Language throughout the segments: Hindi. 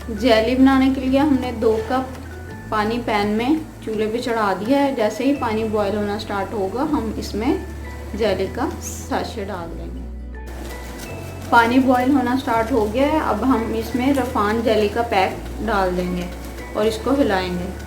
जेली बनाने के लिए हमने 2 कप पानी पैन में चूल्हे पे चढ़ा दिया है। जैसे ही पानी बॉयल होना स्टार्ट होगा हम इसमें जेली का सैशे डाल देंगे। पानी बॉयल होना स्टार्ट हो गया है। अब हम इसमें रफान जेली का पैक डाल देंगे और इसको हिलाएंगे।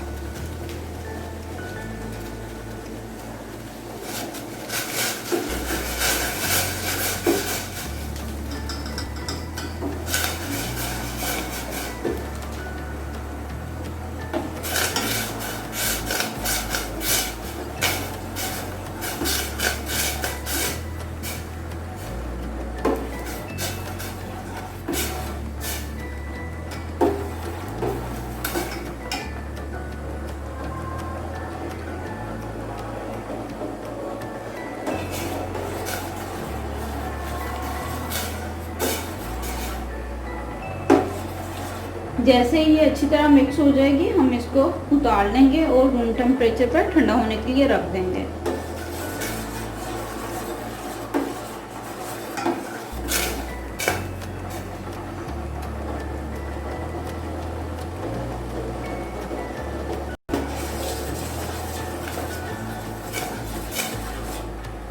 जैसे ही ये अच्छी तरह मिक्स हो जाएगी हम इसको उतार लेंगे और रूम टेम्परेचर पर ठंडा होने के लिए रख देंगे।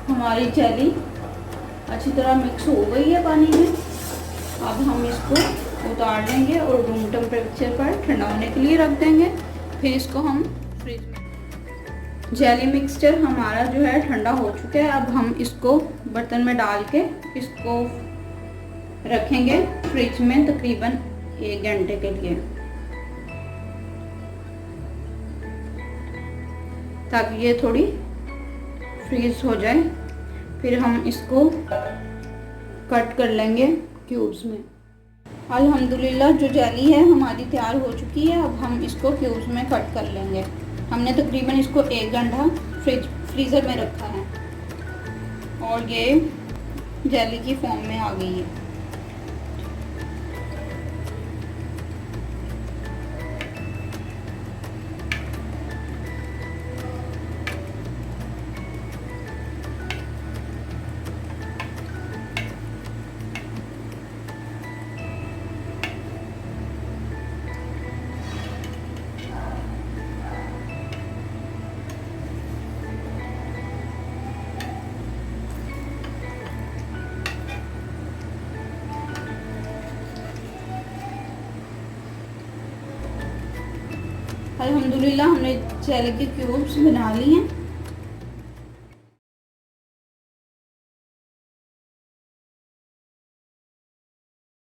हमारी जेली अच्छी तरह मिक्स हो गई है पानी में। अब हम इसको उतार लेंगे और रूम टेम्परेचर पर ठंडा होने के लिए रख देंगे। फिर इसको हम फ्रिज में। जेली मिक्सचर हमारा जो है ठंडा हो चुका है। अब हम इसको बर्तन में डाल के इसको रखेंगे फ्रिज में तकरीबन 1 घंटे के लिए, ताकि ये थोड़ी फ्रीज हो जाए। फिर हम इसको कट कर लेंगे क्यूब्स में। अल्हम्दुलिल्लाह जो जेली है हमारी तैयार हो चुकी है। अब हम इसको क्यूब्स में कट कर लेंगे। हमने तकरीबन इसको 1 घंटा फ्रीज़र में रखा है और ये जेली की फॉर्म में आ गई है। अल्हम्दुलिल्लाह हमने जेली के क्यूब्स बना लिए हैं।